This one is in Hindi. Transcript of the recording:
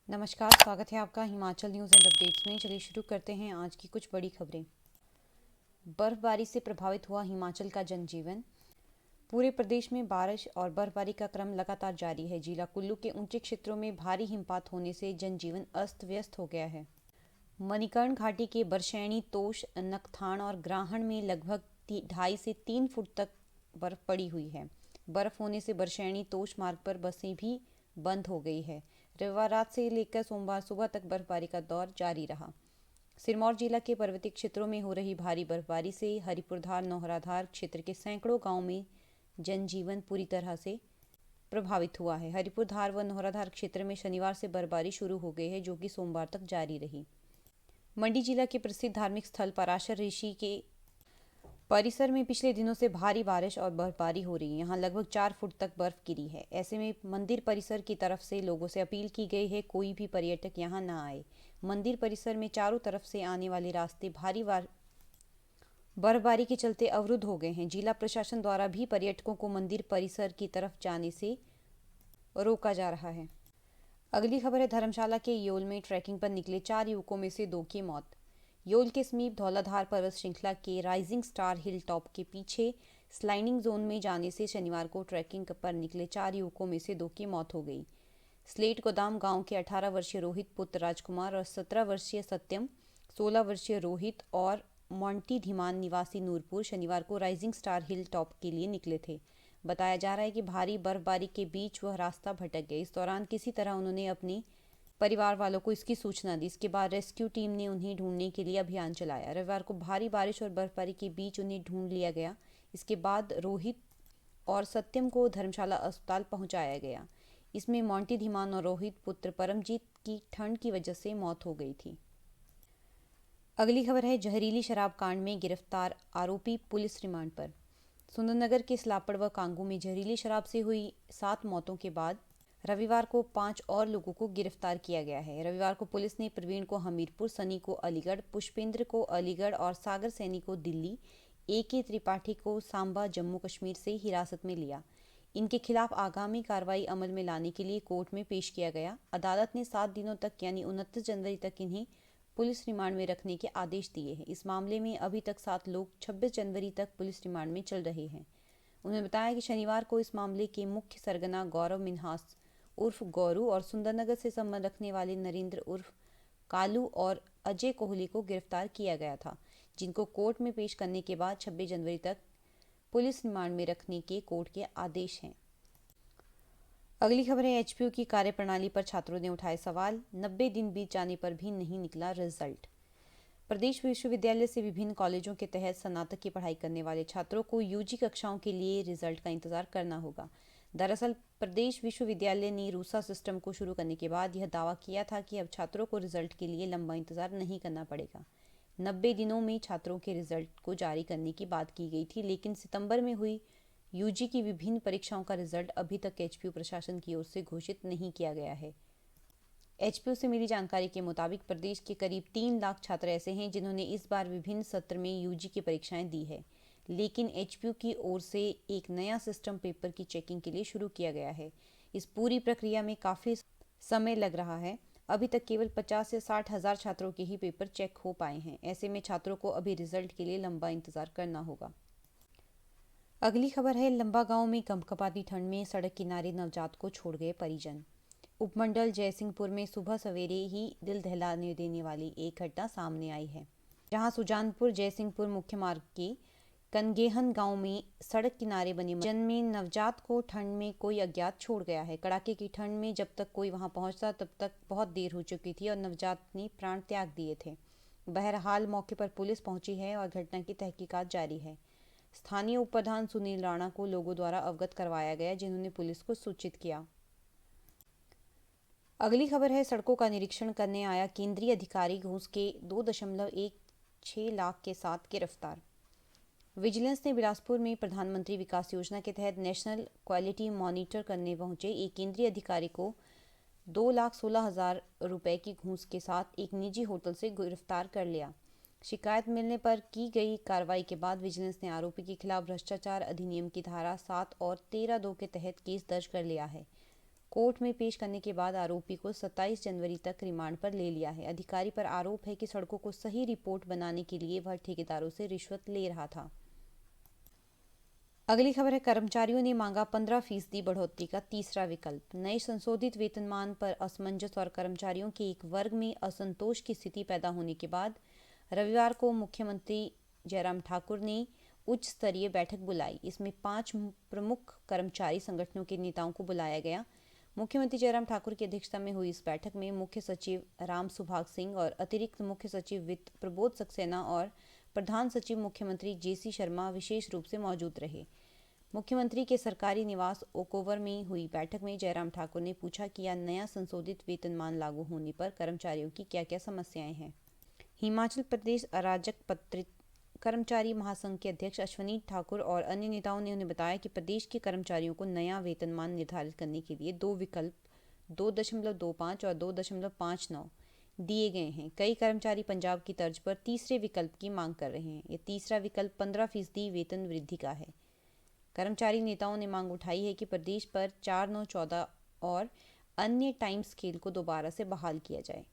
नमस्कार, स्वागत है आपका हिमाचल न्यूज़ एंड अपडेट्स में। चलिए शुरू करते हैं आज की कुछ बड़ी खबरें। बर्फबारी से प्रभावित हुआ हिमाचल का जनजीवन। पूरे प्रदेश में बारिश और बर्फबारी का क्रम लगातार जारी है। जिला कुल्लू के ऊंचे क्षेत्रों में भारी हिमपात होने से जनजीवन अस्त व्यस्त हो गया है। मणिकर्ण घाटी के बरशैनी, तोश, नखथान और ग्राहण में लगभग 2.5 से 3 फुट तक बर्फ पड़ी हुई है। बर्फ होने से बरशैनी तोश मार्ग पर बसें भी बंद हो गई है। रविवार रात से लेकर सोमवार सुबह तक बर्फबारी का दौर जारी रहा। सिरमौर जिला के पर्वतीय क्षेत्रों में हो रही भारी बर्फबारी से हरिपुरधार, नौहराधार क्षेत्र के सैकड़ों गांवों में जनजीवन पूरी तरह से प्रभावित हुआ है। हरिपुरधार व नौहराधार क्षेत्र में शनिवार से बर्फबारी शुरू हो गई है, जो कि सोमवार तक जारी रही। मंडी जिला के प्रसिद्ध धार्मिक स्थल पराशर ऋषि के परिसर में पिछले दिनों से भारी बारिश और बर्फबारी हो रही है। यहाँ लगभग 4 फुट तक बर्फ गिरी है। ऐसे में मंदिर परिसर की तरफ से लोगों से अपील की गई है, कोई भी पर्यटक यहाँ न आए। मंदिर परिसर में चारों तरफ से आने वाले रास्ते भारी बर्फबारी के चलते अवरुद्ध हो गए हैं। जिला प्रशासन द्वारा भी पर्यटकों को मंदिर परिसर की तरफ जाने से रोका जा रहा है। अगली खबर है, धर्मशाला के योल में ट्रैकिंग पर निकले 4 युवकों में से 2 की मौत। योल के समीप धौलाधार पर्वत श्रृंखला के राइजिंग स्टार हिल टॉप के पीछे स्लाइडिंग जोन में जाने से शनिवार को ट्रैकिंग पर निकले 4 युवकों में से 2 की मौत हो गई। स्लेट गोदाम गांव के 18 वर्षीय रोहित पुत्र राजकुमार और 17 वर्षीय सत्यम, 16 वर्षीय रोहित और मोंटी धीमान निवासी नूरपुर शनिवार को राइजिंग स्टार हिल टॉप के लिए निकले थे। बताया जा रहा है कि भारी बर्फबारी के बीच वह रास्ता भटक गए। इस दौरान किसी तरह उन्होंने अपने परिवार वालों को इसकी सूचना दी। इसके बाद रेस्क्यू टीम ने उन्हें ढूंढने के लिए अभियान चलाया। रविवार को भारी बारिश और बर्फबारी के बीच उन्हें ढूंढ लिया गया। इसके बाद रोहित और सत्यम को धर्मशाला अस्पताल पहुंचाया गया। इसमें मोंटी धीमान और रोहित पुत्र परमजीत की ठंड की वजह से मौत हो गई थी। अगली खबर है, जहरीली शराब कांड में गिरफ्तार आरोपी पुलिस रिमांड पर। सुंदरनगर के सलापड़ व कांगू में जहरीली शराब से हुई 7 मौतों के बाद रविवार को 5 और लोगों को गिरफ्तार किया गया है। रविवार को पुलिस ने प्रवीण को हमीरपुर, सनी को अलीगढ़, पुष्पेंद्र को अलीगढ़ और सागर सैनी को दिल्ली, AK त्रिपाठी को सांबा जम्मू कश्मीर से हिरासत में लिया। इनके खिलाफ आगामी कार्रवाई अमल में लाने के लिए कोर्ट में पेश किया गया। अदालत ने 7 दिनों तक यानी 29 जनवरी तक इन्हें पुलिस रिमांड में रखने के आदेश दिए हैं। इस मामले में अभी तक 7 लोग 26 जनवरी तक पुलिस रिमांड में चल रहे हैं। उन्होंने बताया कि शनिवार को इस मामले के मुख्य सरगना गौरव मिन्हास उर्फ गौरू और सुंदरनगर से संबंध रखने वाले नरेंद्र उर्फ कालू और अजय कोहली को गिरफ्तार किया गया था, जिनको कोर्ट में पेश करने के बाद 26 जनवरी तक पुलिस रिमांड में रखने के कोर्ट के आदेश हैं। अगली खबर है, HPU की कार्यप्रणाली पर छात्रों ने उठाए सवाल। 90 दिन बीत जाने पर भी नहीं निकला रिजल्ट। प्रदेश विश्वविद्यालय से विभिन्न कॉलेजों के तहत स्नातक की पढ़ाई करने वाले छात्रों को UG कक्षाओं के लिए रिजल्ट का इंतजार करना होगा। दरअसल प्रदेश विश्वविद्यालय ने रूसा सिस्टम को शुरू करने के बाद यह दावा किया था कि अब छात्रों को रिजल्ट के लिए लंबा इंतजार नहीं करना पड़ेगा। 90 दिनों में छात्रों के रिजल्ट को जारी करने की बात की गई थी, लेकिन सितंबर में हुई UG की विभिन्न परीक्षाओं का रिजल्ट अभी तक HPU प्रशासन की ओर से घोषित नहीं किया गया है। HPU से मिली जानकारी के मुताबिक प्रदेश के करीब 3 लाख छात्र ऐसे हैं जिन्होंने इस बार विभिन्न सत्र में UG की परीक्षाएं दी है, लेकिन HPU की ओर से एक नया सिस्टम पेपर की चेकिंग के लिए शुरू किया गया है। इस पूरी प्रक्रिया में काफ़ी समय लग रहा है। अभी तक केवल 50 से 60 हज़ार छात्रों के ही पेपर चेक हो पाए हैं। ऐसे में छात्रों को अभी रिजल्ट के लिए लंबा इंतजार करना होगा। अगली खबर है, लंबा गांव में कंपकपाती ठंड में सड़क किनारे नवजात को छोड़ गए परिजन। उपमंडल जयसिंहपुर में सुबह सवेरे ही दिल दहलाने देने वाली एक घटना सामने आई है, जहां सुजानपुर जयसिंहपुर मुख्य मार्ग के कनगेहन गांव में सड़क किनारे बने जन में नवजात को ठंड में कोई अज्ञात छोड़ गया है। कड़ाके की ठंड में जब तक कोई वहां पहुंचता तब तक बहुत देर हो चुकी थी और नवजात ने प्राण त्याग दिए थे। बहरहाल मौके पर पुलिस पहुंची है और घटना की तहकीकात जारी है। स्थानीय उप प्रधान सुनील राणा को लोगों द्वारा अवगत करवाया गया, जिन्होंने पुलिस को सूचित किया। अगली खबर है, सड़कों का निरीक्षण करने आया केंद्रीय अधिकारी घूस के 2.16 लाख के साथ गिरफ्तार। विजिलेंस ने बिलासपुर में प्रधानमंत्री विकास योजना के तहत नेशनल क्वालिटी मॉनिटर करने पहुंचे एक केंद्रीय अधिकारी को 2,16,000 रुपए की घूस के साथ एक निजी होटल से गिरफ्तार कर लिया। शिकायत मिलने पर की गई कार्रवाई के बाद विजिलेंस ने आरोपी के खिलाफ भ्रष्टाचार अधिनियम की धारा 7 और 13(2) के तहत केस दर्ज कर लिया है। कोर्ट में पेश करने के बाद आरोपी को 27 जनवरी तक रिमांड पर ले लिया है। अधिकारी पर आरोप है कि सड़कों को सही रिपोर्ट बनाने के लिए वह ठेकेदारों से रिश्वत ले रहा था। अगली खबर है, कर्मचारियों ने मांगा 15% बढ़ोतरी का तीसरा विकल्प। नए संशोधित वेतनमान पर असमंजस और कर्मचारियों के एक वर्ग में असंतोष की स्थिति पैदा होने के बाद रविवार को मुख्यमंत्री जयराम ठाकुर ने उच्च स्तरीय बैठक बुलाई। इसमें 5 प्रमुख कर्मचारी संगठनों के नेताओं को बुलाया गया। मुख्यमंत्री जयराम ठाकुर की अध्यक्षता में हुई इस बैठक में मुख्य सचिव राम सुभाग सिंह और अतिरिक्त मुख्य सचिव वित्त प्रबोध सक्सेना और प्रधान सचिव मुख्यमंत्री जेसी शर्मा विशेष रूप से मौजूद रहे। मुख्यमंत्री के सरकारी निवास ओकओवर में हुई बैठक में जयराम ठाकुर ने पूछा कि यह नया संशोधित वेतनमान लागू होने पर कर्मचारियों की क्या क्या समस्याएं हैं। हिमाचल प्रदेश अराजक पत्रित कर्मचारी महासंघ के अध्यक्ष अश्वनी ठाकुर और अन्य नेताओं ने उन्हें बताया कि प्रदेश के कर्मचारियों को नया वेतनमान निर्धारित करने के लिए 2 विकल्प 2.25 और 2.59 दिए गए हैं। कई कर्मचारी पंजाब की तर्ज पर तीसरे विकल्प की मांग कर रहे हैं। ये तीसरा विकल्प 15% वेतन वृद्धि का है। कर्मचारी नेताओं ने मांग उठाई है कि प्रदेश पर 4, 9, 14 और अन्य टाइम स्केल को दोबारा से बहाल किया जाए।